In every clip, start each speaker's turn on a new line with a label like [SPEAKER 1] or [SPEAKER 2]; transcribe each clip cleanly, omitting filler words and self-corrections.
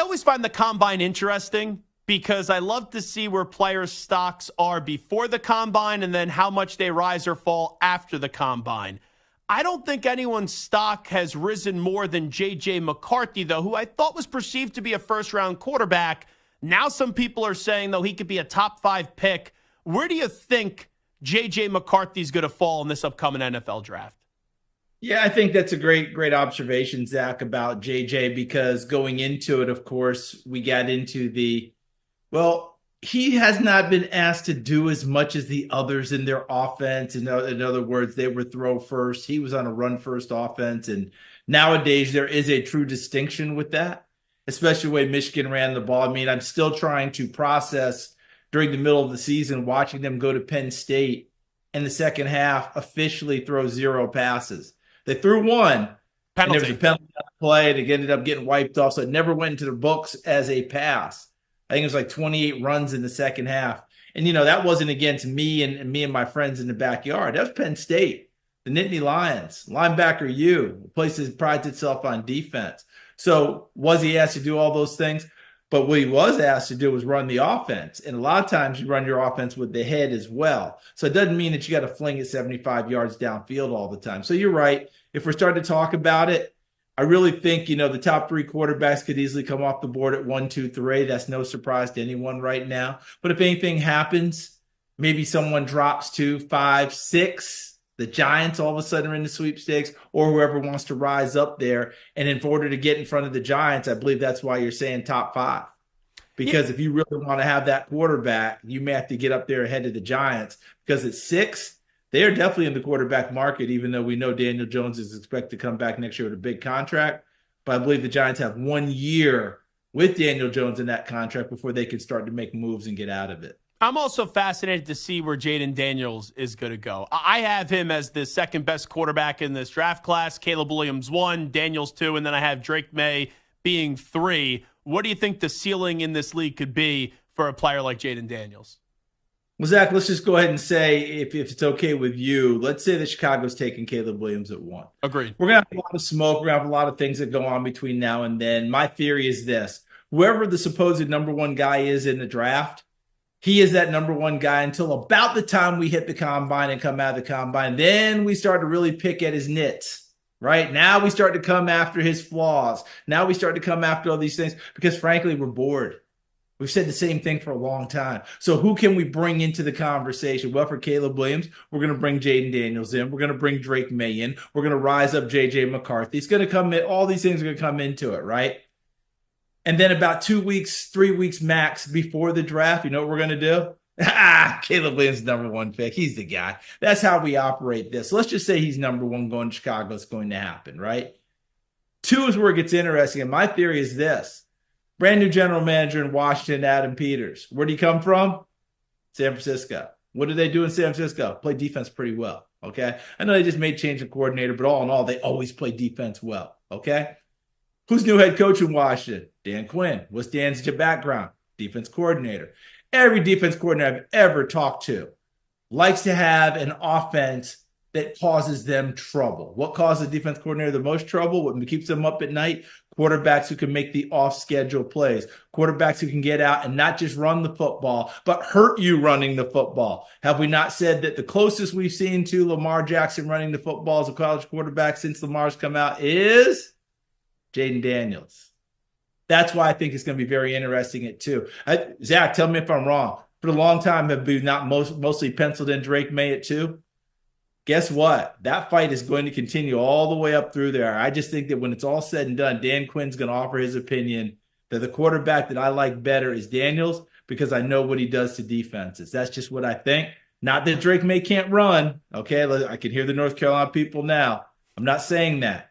[SPEAKER 1] always find the combine interesting because I love to see where players' stocks are before the combine and then how much they rise or fall after the combine. I don't think anyone's stock has risen more than J.J. McCarthy, though, who I thought was perceived to be a first-round quarterback. Now some people are saying, though, he could be a top 5 pick. Where do you think J.J. McCarthy's going to fall in this upcoming NFL draft?
[SPEAKER 2] Yeah, I think that's a great observation, Zach, about JJ, because going into it, of course, we got into he has not been asked to do as much as the others in their offense. In other words, they were throw first. He was on a run first offense. And nowadays there is a true distinction with that, especially the way Michigan ran the ball. I mean, I'm still trying to process during the middle of the season, watching them go to Penn State in the second half, officially throw 0 passes. They threw one, penalty. And there was a penalty play, and it ended up getting wiped off, so it never went into the books as a pass. I think it was like 28 runs in the second half. And, that wasn't against me and my friends in the backyard. That was Penn State, the Nittany Lions, linebacker U, the place that prides itself on defense. So was he asked to do all those things? But what he was asked to do was run the offense. And a lot of times you run your offense with the head as well. So it doesn't mean that you got to fling it 75 yards downfield all the time. So you're right. If we're starting to talk about it, I really think, the top 3 quarterbacks could easily come off the board at 1, 2, 3. That's no surprise to anyone right now. But if anything happens, maybe someone drops to 5, 6. The Giants all of a sudden are in the sweepstakes, or whoever wants to rise up there. And in order to get in front of the Giants, I believe that's why you're saying top 5. Because if you really want to have that quarterback, you may have to get up there ahead of the Giants. Because at 6, they are definitely in the quarterback market, even though we know Daniel Jones is expected to come back next year with a big contract. But I believe the Giants have 1 year with Daniel Jones in that contract before they can start to make moves and get out of it.
[SPEAKER 1] I'm also fascinated to see where Jayden Daniels is going to go. I have him as the second best quarterback in this draft class. Caleb Williams 1, Daniels 2, and then I have Drake May being 3. What do you think the ceiling in this league could be for a player like Jayden Daniels?
[SPEAKER 2] Well, Zach, let's just go ahead and say, if it's okay with you, let's say that Chicago's taking Caleb Williams at 1.
[SPEAKER 1] Agreed.
[SPEAKER 2] We're going to have a lot of smoke. We're going to have a lot of things that go on between now and then. My theory is this. Whoever the supposed number 1 guy is in the draft, he is that number 1 guy until about the time we hit the combine and come out of the combine. Then we start to really pick at his nits, right? Now we start to come after his flaws. Now we start to come after all these things because, frankly, we're bored. We've said the same thing for a long time. So who can we bring into the conversation? Well, for Caleb Williams, we're going to bring Jayden Daniels in. We're going to bring Drake May in. We're going to rise up J.J. McCarthy. It's going to come in. All these things are going to come into it, right? And then about 2 weeks, 3 weeks max before the draft, you know what we're going to do? Caleb Williams, number 1 pick. He's the guy. That's how we operate this. So let's just say he's number 1 going to Chicago. It's going to happen, right? 2 is where it gets interesting. And my theory is this. Brand new general manager in Washington, Adam Peters. Where did he come from? San Francisco. What did they do in San Francisco? Play defense pretty well, okay? I know they just made change of coordinator, but all in all, they always play defense well, okay? Who's new head coach in Washington? Dan Quinn. What's Dan's background? Defense coordinator. Every defense coordinator I've ever talked to likes to have an offense that causes them trouble. What causes the defense coordinator the most trouble? What keeps them up at night? Quarterbacks who can make the off-schedule plays. Quarterbacks who can get out and not just run the football, but hurt you running the football. Have we not said that the closest we've seen to Lamar Jackson running the football as a college quarterback since Lamar's come out is Jayden Daniels? That's why I think it's going to be very interesting at 2. Zach, tell me if I'm wrong. For a long time, have we not mostly penciled in Drake May at 2? Guess what? That fight is going to continue all the way up through there. I just think that when it's all said and done, Dan Quinn's going to offer his opinion that the quarterback that I like better is Daniels because I know what he does to defenses. That's just what I think. Not that Drake May can't run. Okay, I can hear the North Carolina people now. I'm not saying that.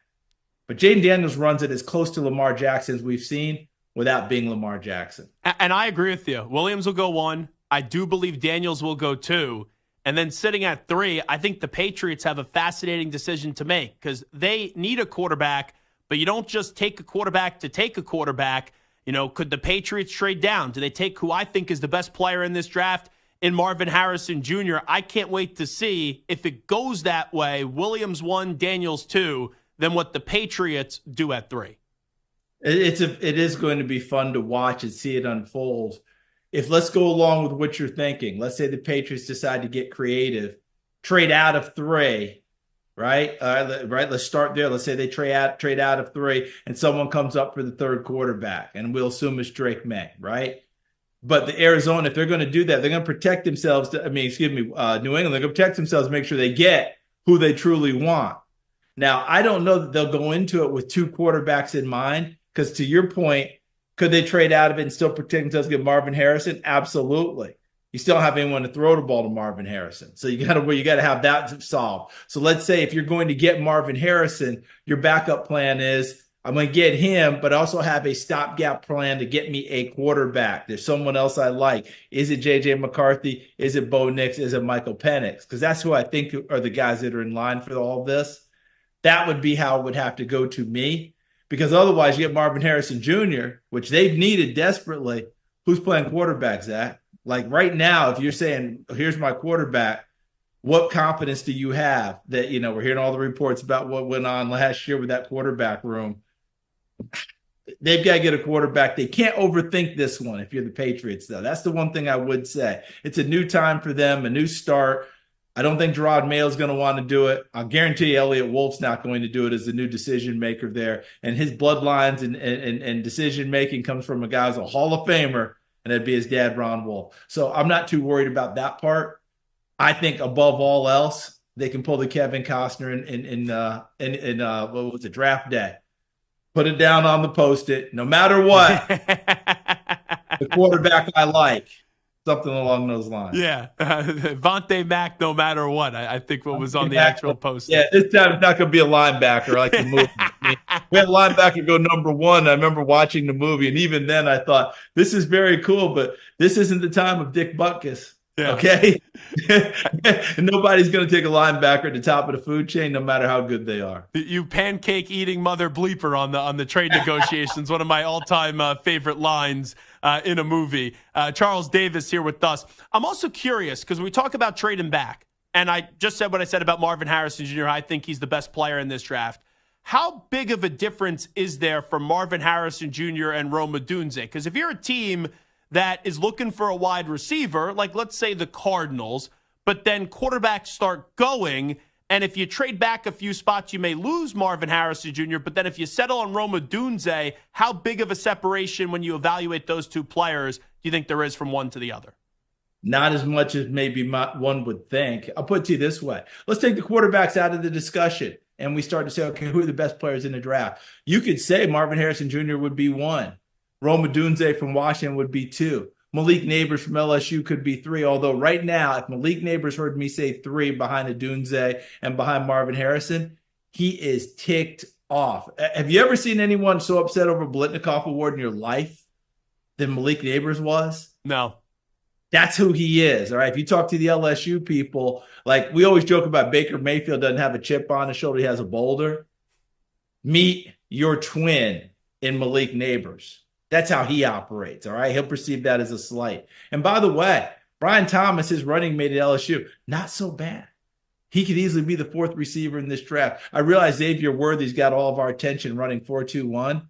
[SPEAKER 2] But Jayden Daniels runs it as close to Lamar Jackson as we've seen without being Lamar Jackson.
[SPEAKER 1] And I agree with you. Williams will go 1. I do believe Daniels will go 2. And then sitting at 3, I think the Patriots have a fascinating decision to make because they need a quarterback, but you don't just take a quarterback to take a quarterback. You know, could the Patriots trade down? Do they take who I think is the best player in this draft in Marvin Harrison Jr.? I can't wait to see if it goes that way, Williams 1, Daniels 2, than what the Patriots do at 3.
[SPEAKER 2] It is going to be fun to watch and see it unfold. If let's go along with what you're thinking, let's say the Patriots decide to get creative, trade out of three, right? Right. Let's start there. Let's say they trade out of three, and someone comes up for the third quarterback, and we'll assume it's Drake May, right? But the Arizona, if they're going to do that, they're going to protect themselves. New England, they're going to protect themselves, make sure they get who they truly want. Now, I don't know that they'll go into it with two quarterbacks in mind, because to your point, could they trade out of it and still protect themselves to get Marvin Harrison? Absolutely. You still don't have anyone to throw the ball to Marvin Harrison. So you got to have that solved. So let's say if you're going to get Marvin Harrison, your backup plan is I'm going to get him, but also have a stopgap plan to get me a quarterback. There's someone else I like. Is it J.J. McCarthy? Is it Bo Nix? Is it Michael Penix? Because that's who I think are the guys that are in line for all of this. That would be how it would have to go to me, because otherwise you get Marvin Harrison Jr., which they've needed desperately. Who's playing quarterback, Zach? Like right now, if you're saying, here's my quarterback, what confidence do you have that, we're hearing all the reports about what went on last year with that quarterback room. They've got to get a quarterback. They can't overthink this one if you're the Patriots, though. That's the one thing I would say. It's a new time for them, a new start. I don't think Gerard Mayo is going to want to do it. I'll guarantee you Elliott Wolf's not going to do it as the new decision maker there. And his bloodlines and decision making comes from a guy who's a Hall of Famer, and that'd be his dad, Ron Wolf. So I'm not too worried about that part. I think above all else, they can pull the Kevin Costner in what was it, draft day. Put it down on the Post-it. No matter what, the quarterback I like. Something along those lines.
[SPEAKER 1] Yeah. Vontae Mack, no matter what. I think what was on the actual post.
[SPEAKER 2] Yeah, this time it's not going to be a linebacker like the movie. We had a linebacker go number one. I remember watching the movie, and even then I thought, this is very cool, but this isn't the time of Dick Butkus. Yeah. Okay? Nobody's going to take a linebacker at the top of the food chain, no matter how good they are.
[SPEAKER 1] You pancake-eating mother bleeper on the trade negotiations, one of my all-time favorite lines in a movie. Charles Davis here with us. I'm also curious, because we talk about trading back, and I just said what I said about Marvin Harrison Jr. I think he's the best player in this draft. How big of a difference is there for Marvin Harrison Jr. and Rome Odunze? Because if you're a team that is looking for a wide receiver, like let's say the Cardinals, but then quarterbacks start going, and if you trade back a few spots, you may lose Marvin Harrison Jr., but then if you settle on Rome Odunze, how big of a separation when you evaluate those two players do you think there is from one to the other?
[SPEAKER 2] Not as much as maybe one would think. I'll put it to you this way. Let's take the quarterbacks out of the discussion, and we start to say, okay, who are the best players in the draft? You could say Marvin Harrison Jr. would be one. Rome Odunze from Washington would be two. Malik Neighbors from LSU could be three. Although right now, if Malik Neighbors heard me say three behind Odunze and behind Marvin Harrison, he is ticked off. Have you ever seen anyone so upset over a Blitnikoff Award in your life than Malik Neighbors was?
[SPEAKER 1] No.
[SPEAKER 2] That's who he is. All right. If you talk to the LSU people, like we always joke about Baker Mayfield doesn't have a chip on his shoulder, he has a boulder. Meet your twin in Malik Neighbors. That's how he operates, all right? He'll perceive that as a slight. And by the way, Brian Thomas, his running mate at LSU, not so bad. He could easily be the fourth receiver in this draft. I realize Xavier Worthy's got all of our attention running 4-2-1,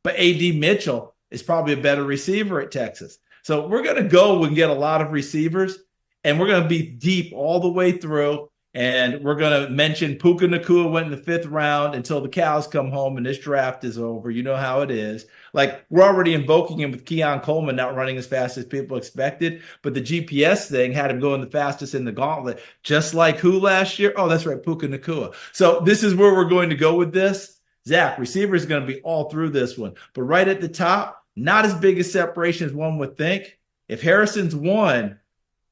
[SPEAKER 2] but A.D. Mitchell is probably a better receiver at Texas. So we're going to go and get a lot of receivers, and we're going to be deep all the way through. And we're going to mention Puka Nacua went in the 5th round until the cows come home and this draft is over. You know how it is. Like, we're already invoking him with Keon Coleman not running as fast as people expected. But the GPS thing had him going the fastest in the gauntlet, just like who last year? Oh, that's right, Puka Nacua. So this is where we're going to go with this. Zach, receiver is going to be all through this one. But right at the top, not as big a separation as one would think. If Harrison's one,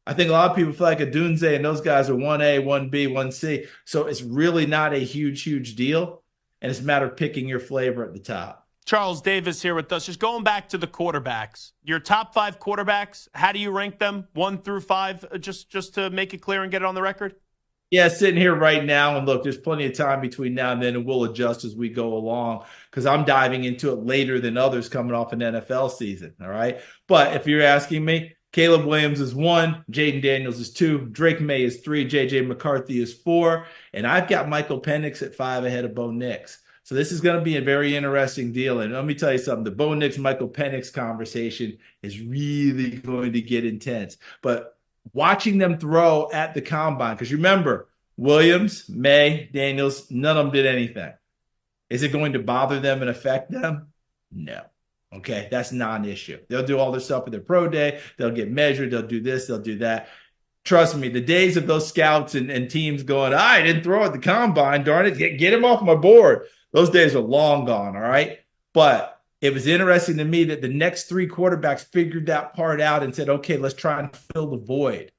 [SPEAKER 2] I think a lot of people feel like Odunze and those guys are 1A, 1B, 1C. So it's really not a huge deal. And it's a matter of picking your flavor at the top.
[SPEAKER 1] Charles Davis here with us. Just going back to the quarterbacks. Your top 5 quarterbacks, how do you rank them? 1 through 5, just to make it clear and get it on the record?
[SPEAKER 2] Yeah, sitting here right now, and look, there's plenty of time between now and then, and we'll adjust as we go along because I'm diving into it later than others coming off an NFL season, all right? But if you're asking me, Caleb Williams is 1, Jayden Daniels is 2, Drake May is 3, J.J. McCarthy is 4, and I've got Michael Penix at 5 ahead of Bo Nix. So this is going to be a very interesting deal. And let me tell you something, the Bo Nix, Michael Penix conversation is really going to get intense. But watching them throw at the combine, because remember, Williams, May, Daniels, none of them did anything. Is it going to bother them and affect them? No. Okay, that's non-issue. They'll do all their stuff for their pro day. They'll get measured. They'll do this. They'll do that. Trust me, the days of those scouts and teams going, I didn't throw at the combine, darn it, get him off my board. Those days are long gone, all right? But it was interesting to me that the next three quarterbacks figured that part out and said, okay, let's try and fill the void.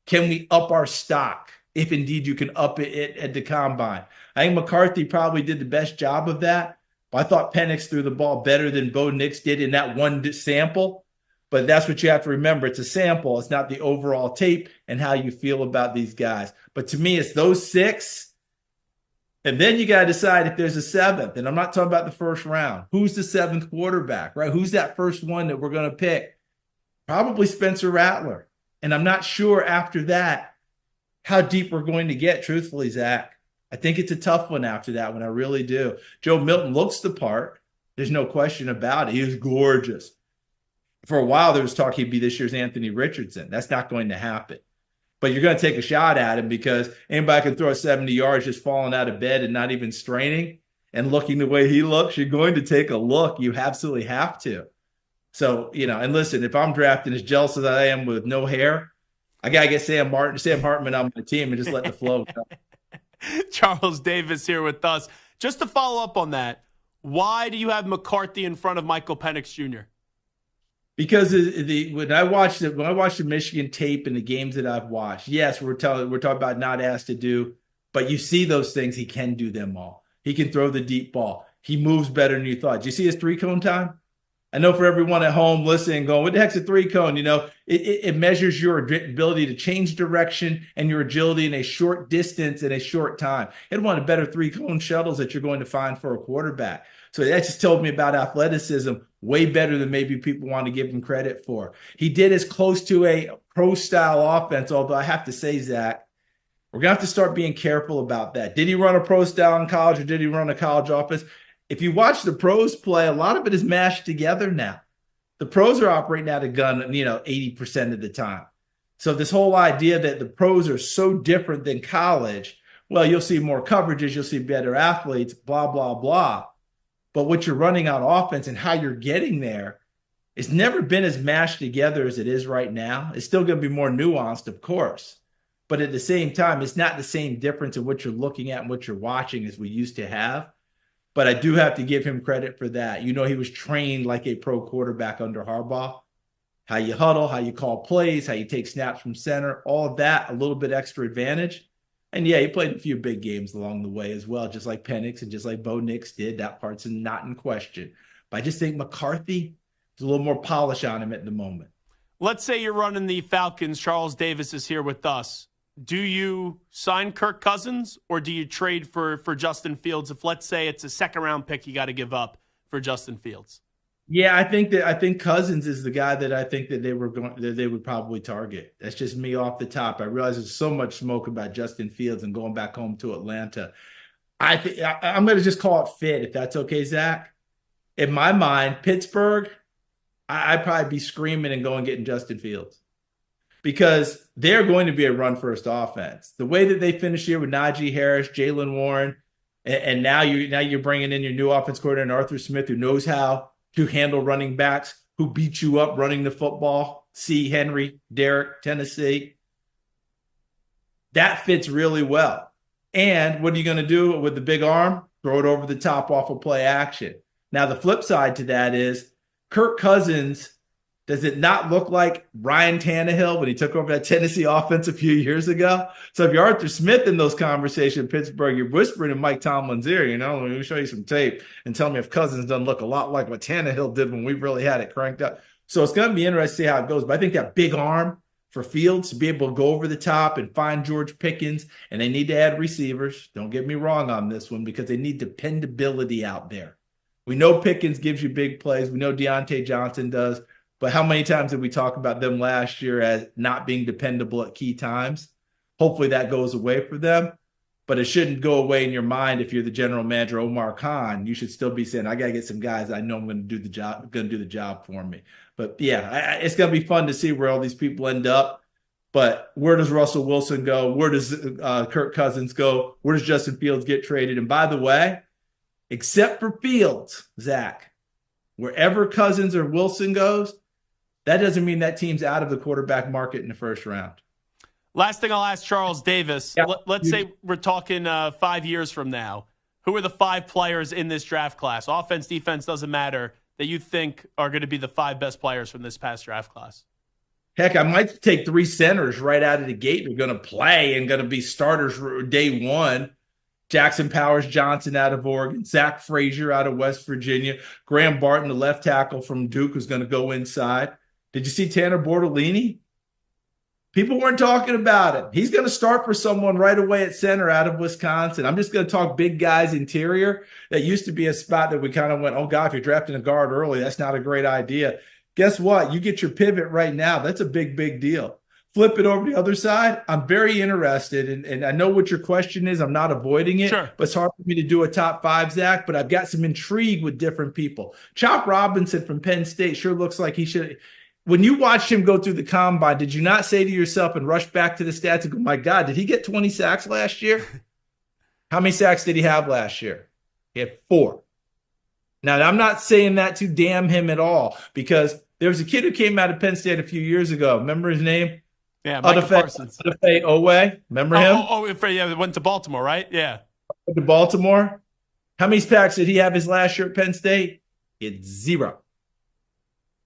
[SPEAKER 2] Can we up our stock if indeed you can up it at the combine? I think McCarthy probably did the best job of that. But I thought Penix threw the ball better than Bo Nix did in that one sample. But that's what you have to remember. It's a sample. It's not the overall tape and how you feel about these guys. But to me, it's those six. And then you got to decide if there's a seventh. And I'm not talking about the first round. Who's the seventh quarterback, right? Who's that first one that we're going to pick? Probably Spencer Rattler. And I'm not sure after that how deep we're going to get, truthfully, Zach. I think it's a tough one after that one. I really do. Joe Milton looks the part. There's no question about it. He is gorgeous. For a while, there was talk he'd be this year's Anthony Richardson. That's not going to happen. But you're going to take a shot at him because anybody can throw 70 yards just falling out of bed and not even straining and looking the way he looks. You're going to take a look. You absolutely have to. So, and listen, if I'm drafting as jealous as I am with no hair, I got to get Sam Hartman on my team and just let the flow go.
[SPEAKER 1] Charles Davis here with us. Just to follow up on that, why do you have McCarthy in front of Michael Penix Jr.?
[SPEAKER 2] Because when I watched the Michigan tape and the games that I've watched, yes, we're talking about not asked to do, but you see those things. He can do them all. He can throw the deep ball. He moves better than you thought. Did you see his 3-cone time? I know for everyone at home listening, going, what the heck's a 3-cone? It measures your ability to change direction and your agility in a short distance in a short time. It's one of the better 3-cone shuttles that you're going to find for a quarterback. So that just told me about athleticism, way better than maybe people want to give him credit for. He did as close to a pro-style offense, although I have to say, Zach, we're going to have to start being careful about that. Did he run a pro-style in college or did he run a college offense? If you watch the pros play, a lot of it is mashed together now. The pros are operating out of gun, 80% of the time. So this whole idea that the pros are so different than college, well, you'll see more coverages, you'll see better athletes, blah, blah, blah. But what you're running on offense and how you're getting there, it's never been as mashed together as it is right now. It's still going to be more nuanced, of course. But at the same time, it's not the same difference in what you're looking at and what you're watching as we used to have. But I do have to give him credit for that. He was trained like a pro quarterback under Harbaugh. How you huddle, how you call plays, how you take snaps from center, all of that, a little bit extra advantage. And yeah, he played a few big games along the way as well, just like Penix and just like Bo Nix did. That part's not in question. But I just think McCarthy, there's a little more polish on him at the moment.
[SPEAKER 1] Let's say you're running the Falcons. Charles Davis is here with us. Do you sign Kirk Cousins or do you trade for Justin Fields if, let's say, it's a second-round pick you got to give up for Justin Fields?
[SPEAKER 2] Yeah, I think Cousins is the guy that I think that they would probably target. That's just me off the top. I realize there's so much smoke about Justin Fields and going back home to Atlanta. I'm going to just call it fit, if that's okay, Zach. In my mind, Pittsburgh, I'd probably be screaming and going getting Justin Fields because they're going to be a run-first offense. The way that they finish here with Najee Harris, Jaylen Warren, and now you're bringing in your new offense coordinator, Arthur Smith, who knows how to handle running backs, who beat you up running the football. C. Henry, Derek, Tennessee. That fits really well. And what are you going to do with the big arm? Throw it over the top off of play action. Now, the flip side to that is Kirk Cousins. Does it not look like Ryan Tannehill when he took over that Tennessee offense a few years ago? So if you're Arthur Smith in those conversations in Pittsburgh, you're whispering in Mike Tomlin's ear, let me show you some tape and tell me if Cousins doesn't look a lot like what Tannehill did when we really had it cranked up. So it's going to be interesting to see how it goes. But I think that big arm for Fields to be able to go over the top and find George Pickens, and they need to add receivers. Don't get me wrong on this one because they need dependability out there. We know Pickens gives you big plays. We know Deontay Johnson does. But how many times did we talk about them last year as not being dependable at key times? Hopefully that goes away for them. but it shouldn't go away in your mind if you're the general manager, Omar Khan. You should still be saying, I got to get some guys I know I'm going to do the job for me. But yeah, it's going to be fun to see where all these people end up. But where does Russell Wilson go? Where does Kirk Cousins go? Where does Justin Fields get traded? And by the way, except for Fields, Zach, wherever Cousins or Wilson goes, that doesn't mean that team's out of the quarterback market in the first round.
[SPEAKER 1] Last thing I'll ask Charles Davis.
[SPEAKER 2] Yeah.
[SPEAKER 1] Let's say we're talking 5 years from now. Who are the 5 players in this draft class? Offense, defense, doesn't matter, that you think are going to be the 5 best players from this past draft class?
[SPEAKER 2] Heck, I might take 3 centers right out of the gate. They're going to play and going to be starters day one. Jackson Powers Johnson out of Oregon, Zach Frazier out of West Virginia, Graham Barton, the left tackle from Duke, who's going to go inside. Did you see Tanner Bortolini? People weren't talking about him. He's going to start for someone right away at center out of Wisconsin. I'm just going to talk big guys interior. That used to be a spot that we kind of went, oh, God, if you're drafting a guard early, that's not a great idea. Guess what? You get your pivot right now. That's a big, big deal. Flip it over to the other side. I'm very interested, and I know what your question is. I'm not avoiding it,
[SPEAKER 1] sure,
[SPEAKER 2] but it's hard for me to do a top 5, Zach, but I've got some intrigue with different people. Chop Robinson from Penn State sure looks like he should – when you watched him go through the combine, did you not say to yourself and rush back to the stats and go, my God, did he get 20 sacks last year? How many sacks did he have last year? He had 4. Now, I'm not saying that to damn him at all, because there was a kid who came out of Penn State a few years ago. Remember his name?
[SPEAKER 1] Yeah, Micah Parsons.
[SPEAKER 2] Odafe Owe. Remember him?
[SPEAKER 1] Yeah, went to Baltimore, right? Yeah.
[SPEAKER 2] Went to Baltimore. How many sacks did he have his last year at Penn State? He had 0.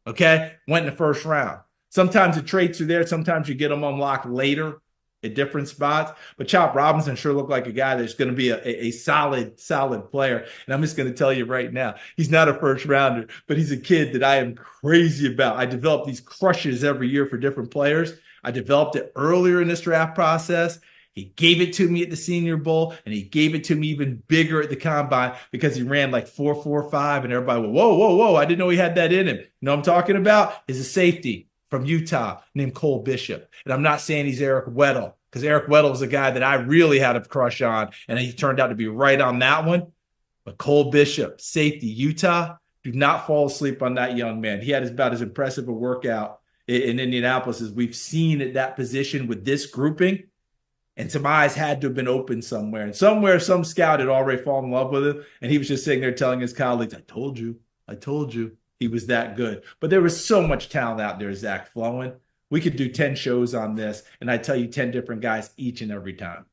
[SPEAKER 2] Okay? Went in the first round. Sometimes the traits are there. Sometimes you get them unlocked later at different spots. But Chop Robinson sure looked like a guy that's going to be a solid player. And I'm just going to tell you right now, he's not a first rounder, but he's a kid that I am crazy about. I develop these crushes every year for different players. I developed it earlier in this draft process. He gave it to me at the Senior Bowl, and he gave it to me even bigger at the Combine because he ran like 4.45, and everybody went, whoa, I didn't know he had that in him. You know what I'm talking about? Is a safety from Utah named Cole Bishop. And I'm not saying he's Eric Weddle, because Eric Weddle was a guy that I really had a crush on, and he turned out to be right on that one. But Cole Bishop, safety, Utah, do not fall asleep on that young man. He had about as impressive a workout in Indianapolis as we've seen at that position with this grouping. And some eyes had to have been open somewhere. And somewhere, some scout had already fallen in love with him. And he was just sitting there telling his colleagues, I told you. He was that good. But there was so much talent out there, Zach, flowing. We could do 10 shows on this, and I tell you 10 different guys each and every time.